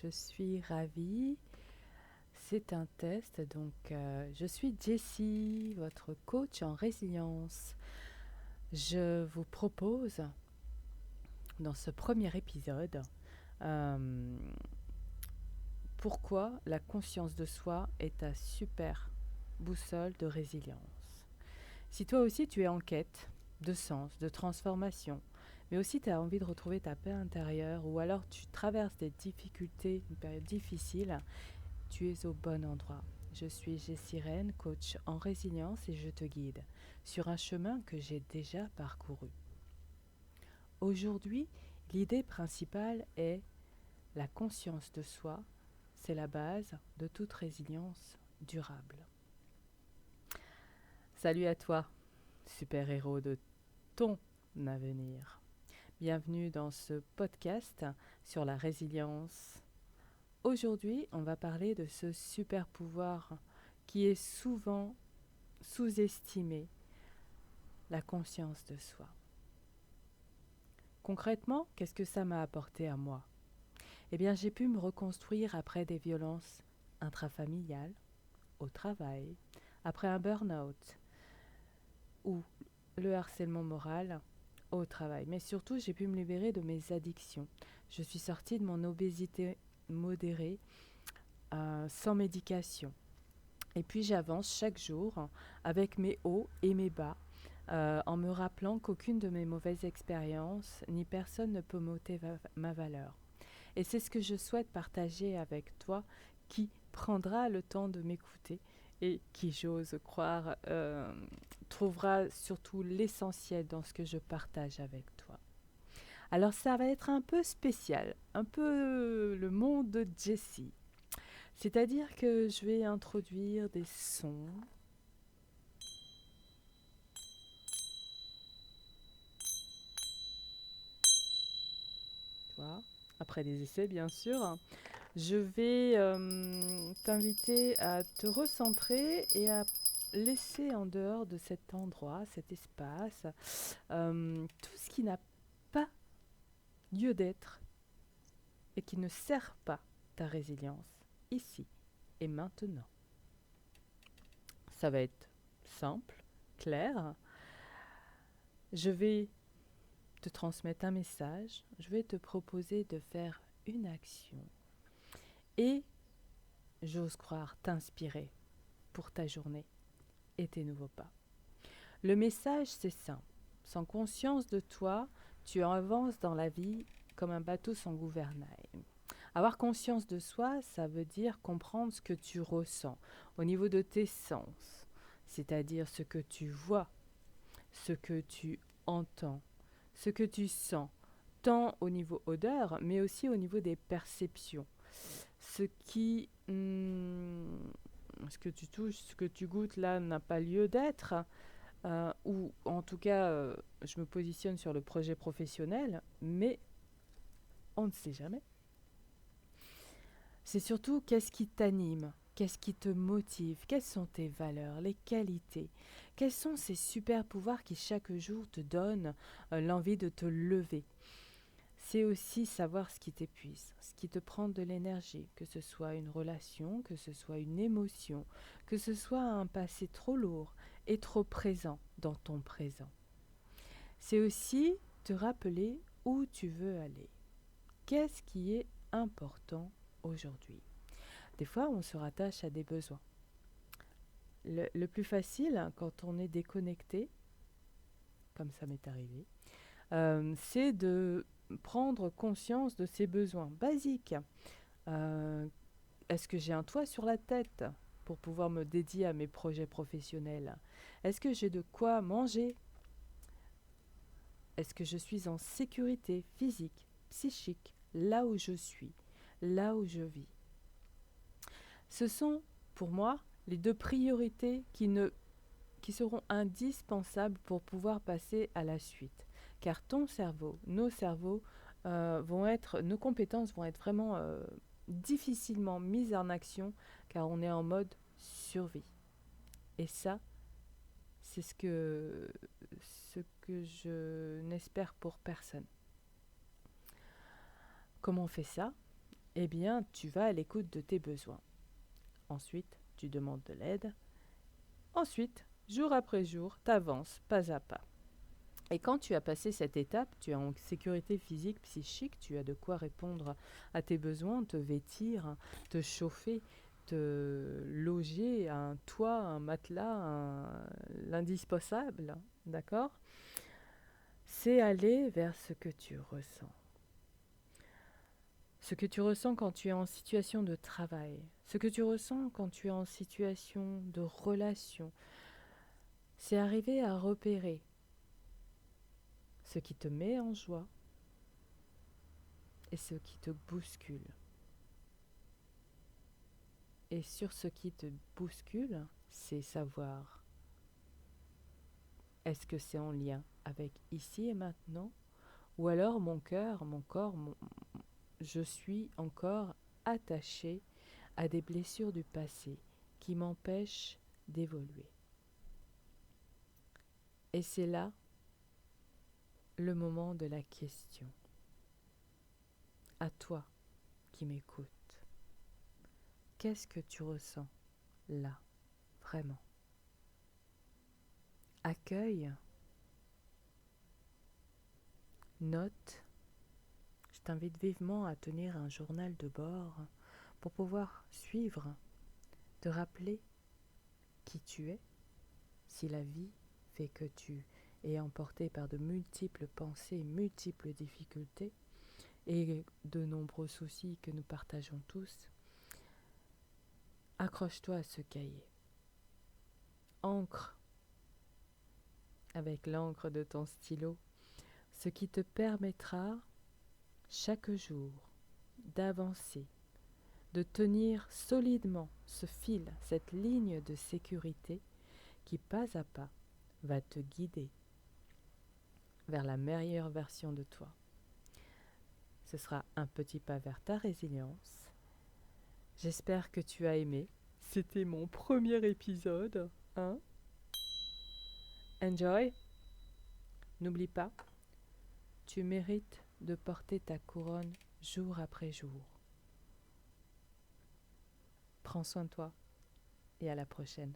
je suis ravie. C'est un test, donc je suis Jessie, votre coach en résilience. Je vous propose, dans ce premier épisode, euh, pourquoi la conscience de soi est ta super boussole de résilience. Si toi aussi tu es en quête de sens, de transformation, mais aussi tu as envie de retrouver ta paix intérieure ou alors tu traverses des difficultés, une période difficile, tu es au bon endroit. Je suis Jessie Rennes, coach en résilience et je te guide sur un chemin que j'ai déjà parcouru. Aujourd'hui, l'idée principale est la conscience de soi, c'est la base de toute résilience durable. Salut à toi, super-héros de ton avenir. Bienvenue dans ce podcast sur la résilience. Aujourd'hui, on va parler de ce super pouvoir qui est souvent sous-estimé, la conscience de soi. Concrètement, qu'est-ce que ça m'a apporté à moi ? Eh bien, j'ai pu me reconstruire après des violences intrafamiliales, au travail, après un burn-out ou le harcèlement moral au travail. Mais surtout, j'ai pu me libérer de mes addictions. Je suis sortie de mon obésité modérée sans médication. Et puis j'avance chaque jour avec mes hauts et mes bas, en me rappelant qu'aucune de mes mauvaises expériences, ni personne ne peut m'ôter ma valeur. Et c'est ce que je souhaite partager avec toi, qui prendra le temps de m'écouter et qui, j'ose croire, trouvera surtout l'essentiel dans ce que je partage avec toi. Alors ça va être un peu spécial, un peu le monde de Jessie. C'est-à-dire que je vais introduire des sons. Tu vois, après des essais bien sûr. Je vais t'inviter à te recentrer et à laisser en dehors de cet endroit, cet espace, tout ce qui n'a pas lieu d'être et qui ne sert pas ta résilience ici et maintenant. Ça va être simple, clair. Je vais te transmettre un message, je vais te proposer de faire une action et, j'ose croire, t'inspirer pour ta journée et tes nouveaux pas. Le message, c'est simple. Sans conscience de toi, tu avances dans la vie comme un bateau sans gouvernail. Avoir conscience de soi, ça veut dire comprendre ce que tu ressens au niveau de tes sens, c'est-à-dire ce que tu vois, ce que tu entends, ce que tu sens, tant au niveau odeur, mais aussi au niveau des perceptions. Ce que tu touches, ce que tu goûtes là n'a pas lieu d'être, ou en tout cas, je me positionne sur le projet professionnel, mais on ne sait jamais. C'est surtout qu'est-ce qui t'anime, qu'est-ce qui te motive, quelles sont tes valeurs, les qualités, quels sont ces super pouvoirs qui chaque jour te donnent l'envie de te lever. C'est aussi savoir ce qui t'épuise, ce qui te prend de l'énergie, que ce soit une relation, que ce soit une émotion, que ce soit un passé trop lourd et trop présent dans ton présent. C'est aussi te rappeler où tu veux aller. Qu'est-ce qui est important aujourd'hui ? Des fois, on se rattache à des besoins. Le plus facile, quand on est déconnecté, comme ça m'est arrivé, c'est de prendre conscience de ses besoins basiques. Est-ce que j'ai un toit sur la tête pour pouvoir me dédier à mes projets professionnels ? Est-ce que j'ai de quoi manger ? Est-ce que je suis en sécurité physique, psychique, là où je suis, là où je vis ? Ce sont, pour moi, les deux priorités qui seront indispensables pour pouvoir passer à la suite. Car ton cerveau, nos cerveaux, nos compétences vont être vraiment difficilement mises en action car on est en mode survie. Et ça, c'est ce que je n'espère pour personne. Comment on fait ça ? eh bien, tu vas à l'écoute de tes besoins. Ensuite, tu demandes de l'aide. Ensuite, jour après jour, tu avances pas à pas. Et quand tu as passé cette étape, tu es en sécurité physique, psychique, tu as de quoi répondre à tes besoins, te vêtir, te chauffer, te loger, un toit, un matelas, l'indispensable, d'accord? C'est aller vers ce que tu ressens. Ce que tu ressens quand tu es en situation de travail, ce que tu ressens quand tu es en situation de relation, c'est arriver à repérer ce qui te met en joie et ce qui te bouscule. Et sur ce qui te bouscule, c'est savoir, est-ce que c'est en lien avec ici et maintenant, ou alors mon cœur, mon corps, je suis encore attaché à des blessures du passé qui m'empêchent d'évoluer. Et c'est là le moment de la question. À toi qui m'écoutes, qu'est-ce que tu ressens là, vraiment? Accueille, note. Je t'invite vivement à tenir un journal de bord pour pouvoir suivre, te rappeler qui tu es, si la vie fait que tu es emporté par de multiples pensées, multiples difficultés et de nombreux soucis que nous partageons tous. Accroche-toi à ce cahier. Ancre avec l'encre de ton stylo, ce qui te permettra chaque jour d'avancer, de tenir solidement ce fil, cette ligne de sécurité qui pas à pas va te guider vers la meilleure version de toi. Ce sera un petit pas vers ta résilience. J'espère que tu as aimé. C'était mon premier épisode, hein? Enjoy. N'oublie pas, tu mérites de porter ta couronne jour après jour. Prends soin de toi et à la prochaine.